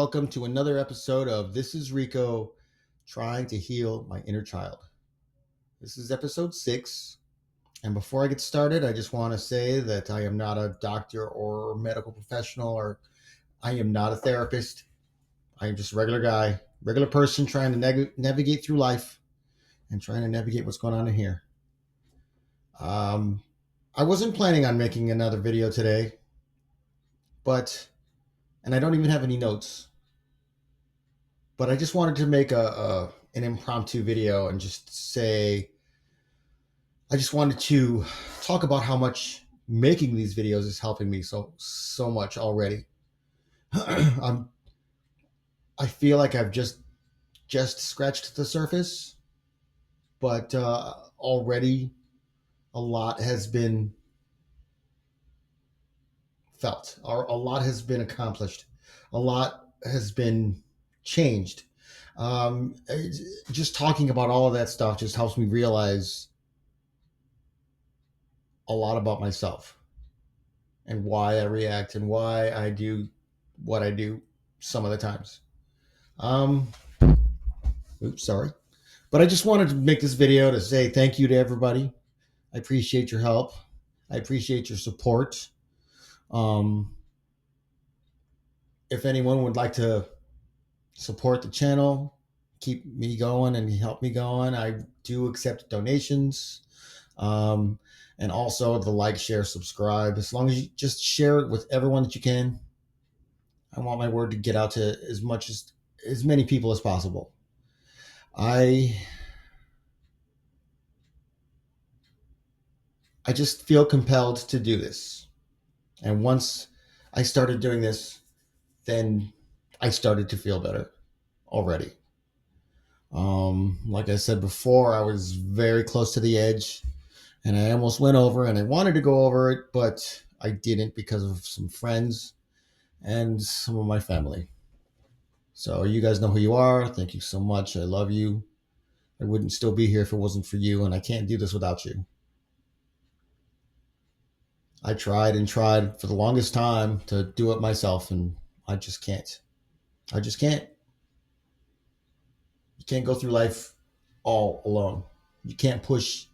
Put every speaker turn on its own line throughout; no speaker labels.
welcome to another episode of This is Rico, trying to heal my inner child. This is episode 6. And before I get started, I just want to say that I am not a doctor or medical professional, or I am not a therapist. I am just a regular guy, regular person trying to navigate through life and trying to navigate what's going on in here. I wasn't planning on making another video today, and I don't even have any notes. But I just wanted to make an impromptu video and just say, I just wanted to talk about how much making these videos is helping me so much already. I feel like I've just scratched the surface, but already a lot has been felt, or a lot has been accomplished, a lot has been changed. Just talking about all of that stuff just helps me realize a lot about myself and why I react and why I do what I do some of the times. Oops, sorry. But I just wanted to make this video to say thank you to everybody. I appreciate your help. I appreciate your support. If anyone would like to support the channel, keep me going and help me going, I do accept donations. And also the like, share, subscribe. As long as you just share it with everyone that you can. I want my word to get out to as many people as possible. I just feel compelled to do this. And once I started doing this, then I started to feel better already. Like I said before, I was very close to the edge and I almost went over, and I wanted to go over it, but I didn't because of some friends and some of my family. So you guys know who you are. Thank you so much. I love you. I wouldn't still be here if it wasn't for you, and I can't do this without you. I tried and tried for the longest time to do it myself, and I just can't. I just can't. You can't go through life all alone. You can't push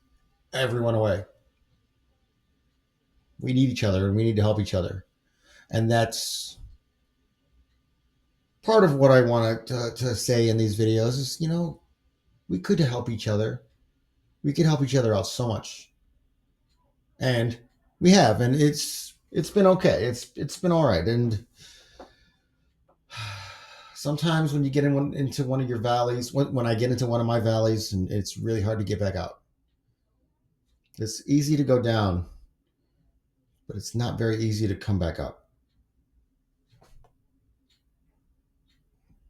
everyone away. We need each other, and we need to help each other. And that's part of what I want to say in these videos is, we could help each other. We could help each other out so much. And we have, and it's been okay. It's been all right. And sometimes when you get into one of your valleys, when I get into one of my valleys, and it's really hard to get back out. It's easy to go down, but it's not very easy to come back up.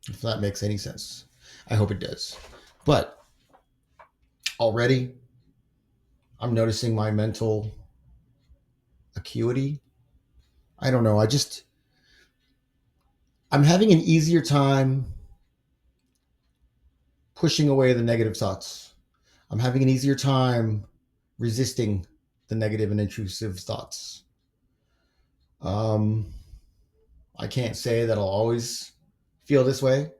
If that makes any sense. I hope it does. But already I'm noticing my mental acuity. I don't know. I'm having an easier time pushing away the negative thoughts. I'm having an easier time resisting the negative and intrusive thoughts. I can't say that I'll always feel this way,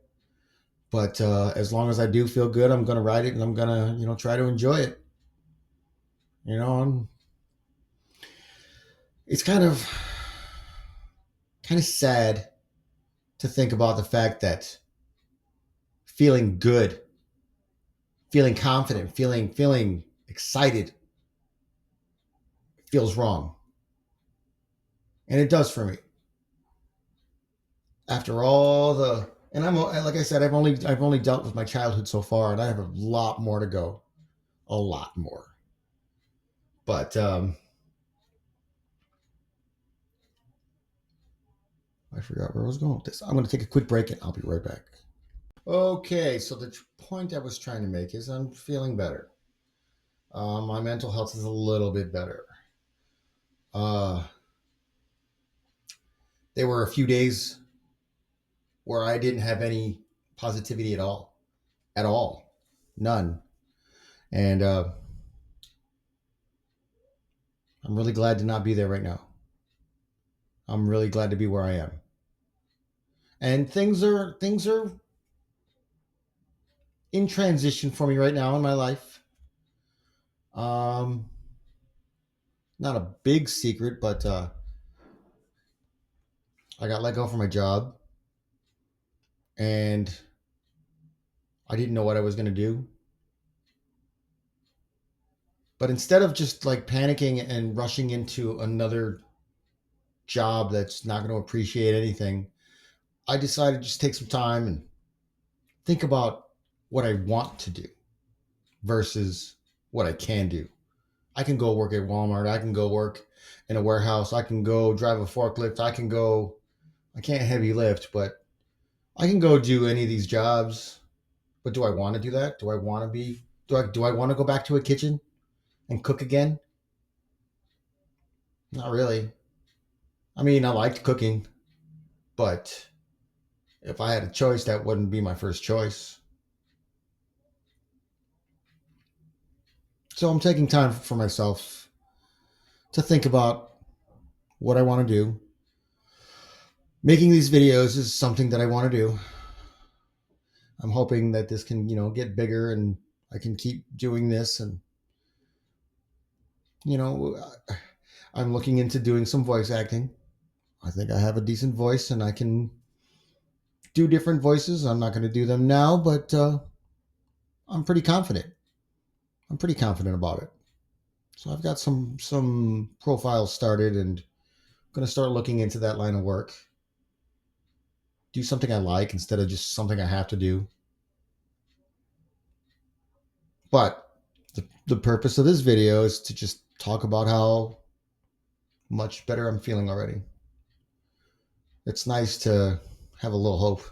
but as long as I do feel good, I'm going to ride it, and I'm going to, try to enjoy it. It's kind of sad to think about the fact that feeling good, feeling confident, feeling excited feels wrong. And it does for me. After all and I'm, like I said, I've only dealt with my childhood so far, and I have a lot more to go. A lot more. But I forgot where I was going with this. I'm going to take a quick break and I'll be right back. Okay, so the point I was trying to make is I'm feeling better. My mental health is a little bit better. There were a few days where I didn't have any positivity at all. None. And I'm really glad to not be there right now. I'm really glad to be where I am. and things are in transition for me right now in my life. Um, Not a big secret, but I got let go from my job, and I didn't know what I was going to do. But instead of just like panicking and rushing into another job that's not going to appreciate anything, I decided to just take some time and think about what I want to do versus what I can do. I can go work at Walmart. I can go work in a warehouse. I can go drive a forklift. I can't heavy lift, but I can go do any of these jobs. But do I want to do that? Do I want to do I want to go back to a kitchen and cook again? Not really. I mean, I liked cooking, but if I had a choice, that wouldn't be my first choice. So I'm taking time for myself to think about what I want to do. Making these videos is something that I want to do. I'm hoping that this can, get bigger and I can keep doing this. And, you know, I'm looking into doing some voice acting. I think I have a decent voice and I can do different voices. I'm not going to do them now, but I'm pretty confident. I'm pretty confident about it. So I've got some profiles started and I'm going to start looking into that line of work. Do something I like instead of just something I have to do. But the purpose of this video is to just talk about how much better I'm feeling already. It's nice to have a little hope.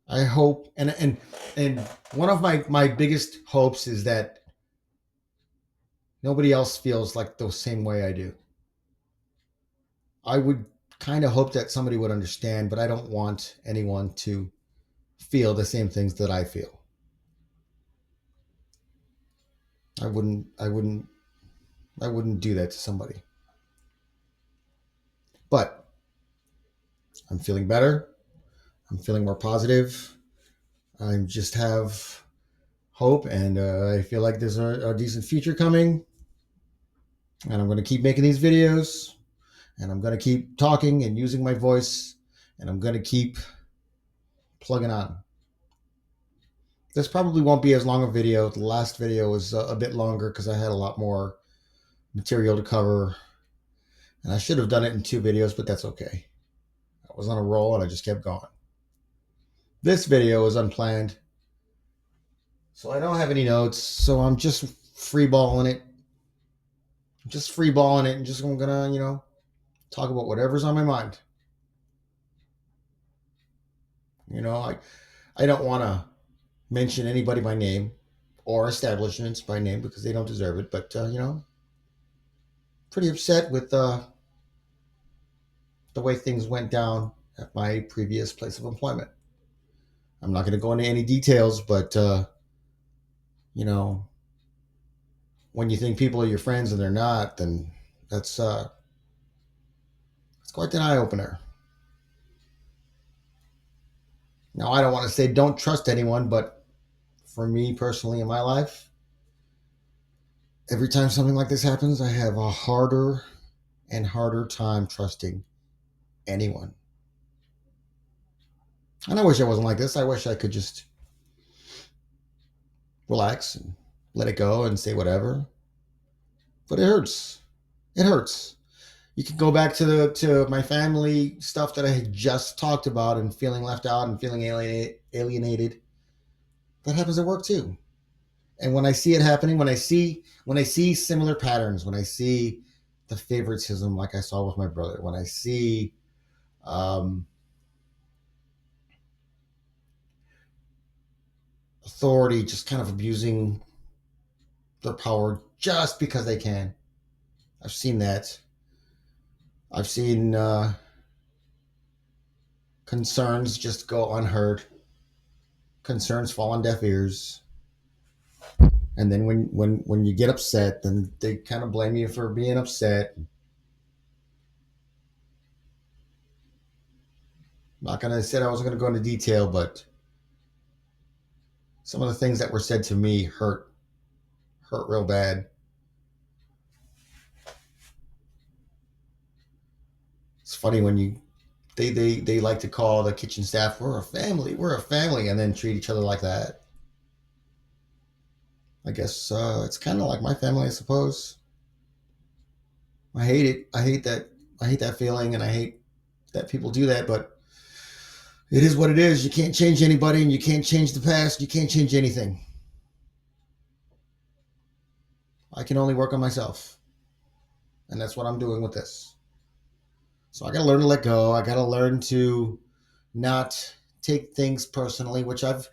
I hope, and one of my biggest hopes is that nobody else feels like the same way I do. I would kind of hope that somebody would understand, but I don't want anyone to feel the same things that I feel. I wouldn't do that to somebody. But I'm feeling better. I'm feeling more positive. I just have hope, and I feel like there's a decent future coming. And I'm going to keep making these videos, and I'm going to keep talking and using my voice, and I'm going to keep plugging on. This probably won't be as long a video. The last video was a bit longer because I had a lot more material to cover, and I should have done it in 2 videos, but that's okay. I was on a roll and I just kept going. This video was unplanned, so I don't have any notes, so I'm just freeballing it. Just freeballing it, and just I'm gonna, talk about whatever's on my mind. I don't want to mention anybody by name or establishments by name because they don't deserve it. But pretty upset with the way things went down at my previous place of employment. I'm not going to go into any details, but you know, when you think people are your friends and they're not, then that's it's quite an eye opener. Now, I don't want to say don't trust anyone, but for me personally in my life, every time something like this happens, I have a harder and harder time trusting anyone. And I wish I wasn't like this. I wish I could just relax and let it go and say whatever. But it hurts. It hurts. You can go back to my family stuff that I had just talked about and feeling left out and feeling alienated. That happens at work too. And when I see it happening, when I see similar patterns, when I see the favoritism like I saw with my brother, when I see um, authority just kind of abusing their power just because they can. I've seen that. I've seen concerns just go unheard. Concerns fall on deaf ears. And then when you get upset, then they kind of blame you for being upset. I'm not gonna say I wasn't gonna go into detail, but some of the things that were said to me hurt real bad. It's funny when they like to call the kitchen staff, we're a family, and then treat each other like that. I guess it's kind of like my family, I suppose. I hate it. I hate that feeling, and I hate that people do that. But it is what it is. You can't change anybody, and you can't change the past. You can't change anything. I can only work on myself, and that's what I'm doing with this. So I got to learn to let go. I got to learn to not take things personally, which I've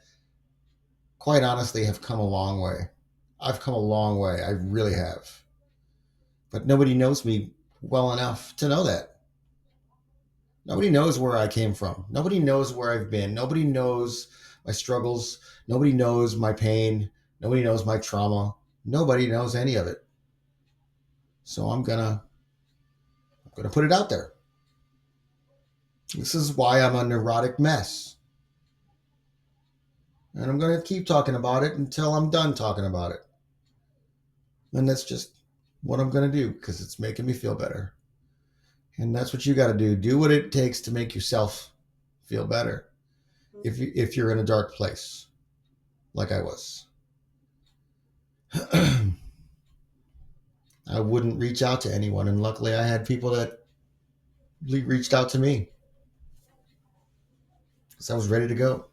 quite honestly have come a long way. I've come a long way. I really have. But nobody knows me well enough to know that. Nobody knows where I came from. Nobody knows where I've been. Nobody knows my struggles. Nobody knows my pain. Nobody knows my trauma. Nobody knows any of it. So I'm gonna put it out there. This is why I'm a neurotic mess. And I'm gonna keep talking about it until I'm done talking about it. And that's just what I'm gonna do because it's making me feel better. And that's what you got to do. Do what it takes to make yourself feel better. If you're in a dark place, like I was, I wouldn't reach out to anyone. And luckily, I had people that reached out to me because I was ready to go.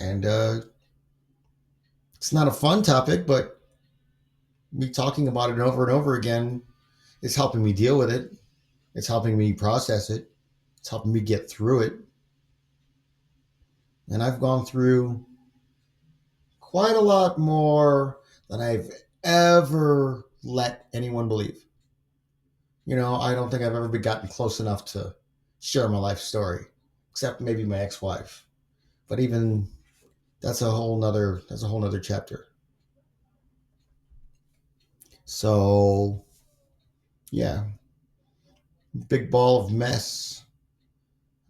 And it's not a fun topic, but me talking about it over and over again is helping me deal with it. It's helping me process it. It's helping me get through it. And I've gone through quite a lot more than I've ever let anyone believe. I don't think I've ever been gotten close enough to share my life story, except maybe my ex-wife. But even that's a whole nother chapter. So yeah, big ball of mess,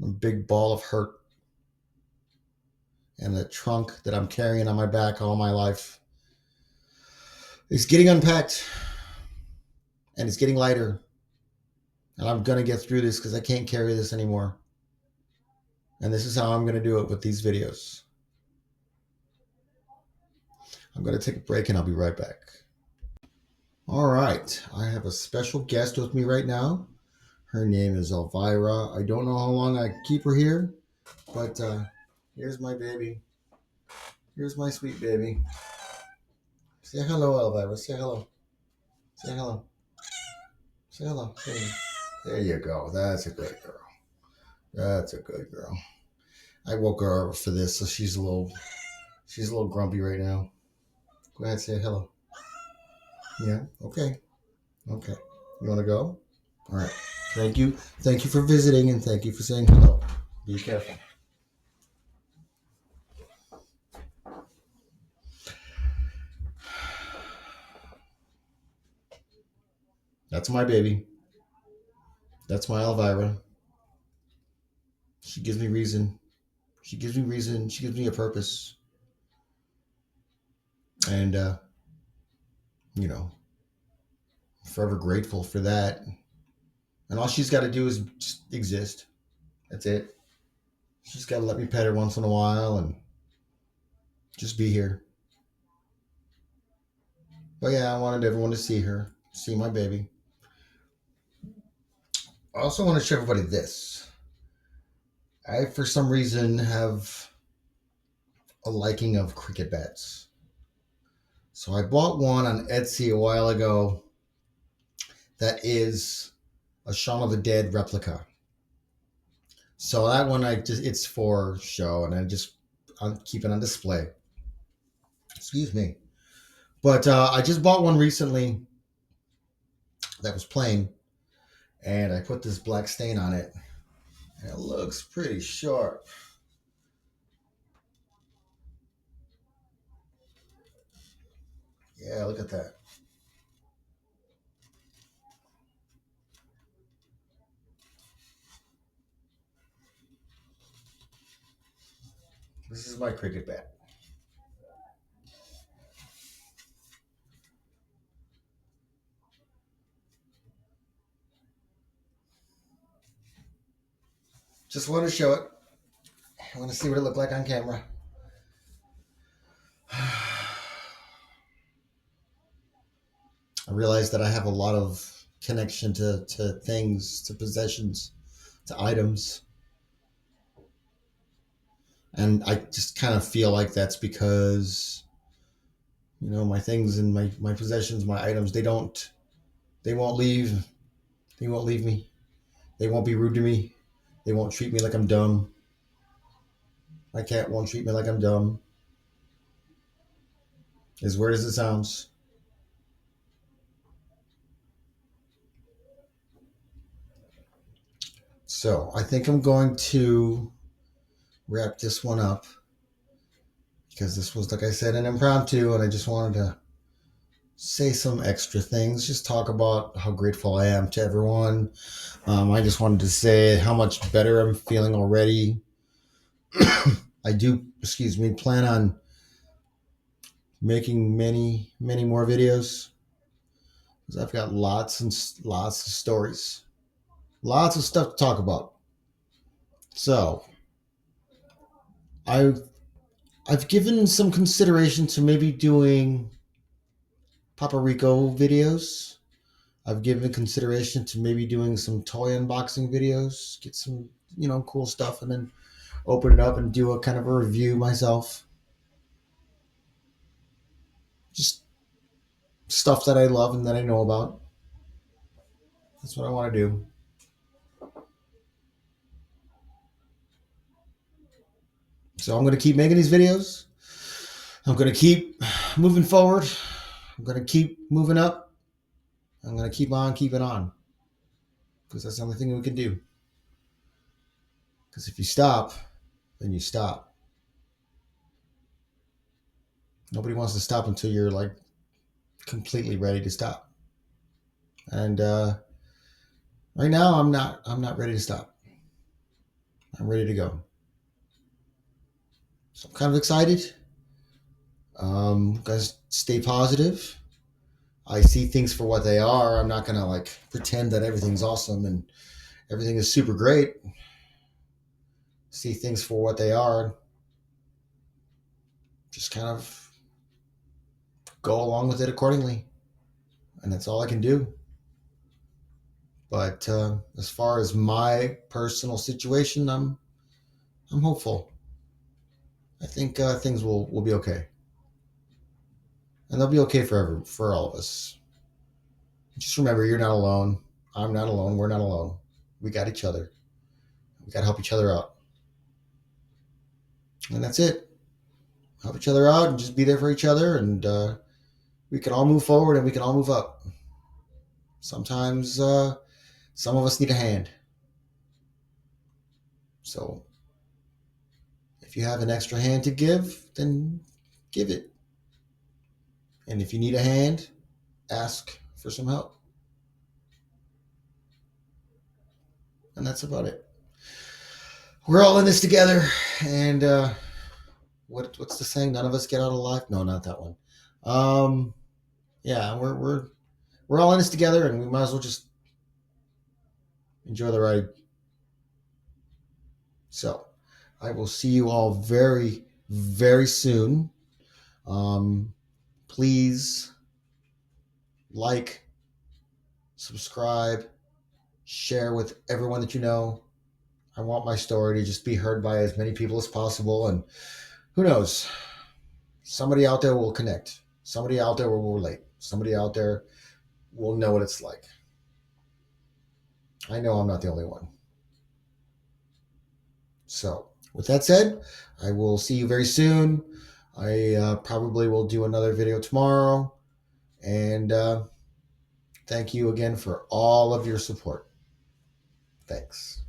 a big ball of hurt, and the trunk that I'm carrying on my back all my life is getting unpacked, and it's getting lighter. And I'm gonna get through this because I can't carry this anymore. And this is how I'm gonna do it with these videos. I'm gonna take a break and I'll be right back. All right, I have a special guest with me right now. Her name is Elvira. I don't know how long I keep her here, but here's my baby. Here's my sweet baby. Say hello, Elvira. Say hello. Say hello. Say hello. There you go. That's a good girl. That's a good girl. I woke her up for this, so she's a little grumpy right now. Go ahead, say hello. Yeah. Okay. Okay. You want to go? All right. Thank you. Thank you for visiting, and thank you for saying hello. Be careful. That's my baby. That's my Elvira. She gives me reason. She gives me reason. She gives me a purpose. And, I'm forever grateful for that. And all she's got to do is just exist. That's it. She's got to let me pet her once in a while and just be here. But yeah, I wanted everyone to see her, see my baby. I also want to show everybody this. I, for some reason, have a liking of cricket bats. So I bought one on Etsy a while ago that is a Shaun of the Dead replica. So that one it's for show and I keep it on display. Excuse me. But I just bought one recently that was plain and I put this black stain on it and it looks pretty sharp. Yeah, look at that. This is my cricket bat. Just want to show it. I want to see what it looked like on camera. I realized that I have a lot of connection to things, to possessions, to items. And I just kind of feel like that's because, my things and my possessions, my items, they won't leave. They won't leave me. They won't be rude to me. They won't treat me like I'm dumb. My cat won't treat me like I'm dumb. As weird as it sounds. So I think I'm going to wrap this one up because this was, like I said, an impromptu, and I just wanted to say some extra things, just talk about how grateful I am to everyone. I just wanted to say how much better I'm feeling already. I do, plan on making many, many more videos because I've got lots and lots of stories, lots of stuff to talk about. So I've given some consideration to maybe doing Papa Rico videos. I've given consideration to maybe doing some toy unboxing videos, get some, cool stuff, and then open it up and do a kind of a review myself. Just stuff that I love and that I know about. That's what I want to do. So I'm going to keep making these videos. I'm going to keep moving forward. I'm going to keep moving up. I'm going to keep on keeping on. Because that's the only thing we can do. Because if you stop, then you stop. Nobody wants to stop until you're like completely ready to stop. And right now I'm not ready to stop. I'm ready to go. So I'm kind of excited. Guys, stay positive. I see things for what they are. I'm not gonna like pretend that everything's awesome and everything is super great. See things for what they are. Just kind of go along with it accordingly, and that's all I can do. But as far as my personal situation, I'm hopeful. I think things will be okay, and they'll be okay for all of us. Just remember, you're not alone. I'm not alone. We're not alone. We got each other. We got to help each other out, and that's it. Help each other out and just be there for each other, and we can all move forward and we can all move up. Sometimes some of us need a hand. So if you have an extra hand to give, then give it. And if you need a hand, ask for some help. And that's about it. We're all in this together. And what's the saying? None of us get out alive. No, not that one. Yeah, we're all in this together, and we might as well just enjoy the ride. So I will see you all very, very soon. Please like, subscribe, share with everyone that you know. I want my story to just be heard by as many people as possible. And who knows? Somebody out there will connect. Somebody out there will relate. Somebody out there will know what it's like. I know I'm not the only one. So, with that said, I will see you very soon. I probably will do another video tomorrow. And thank you again for all of your support. Thanks.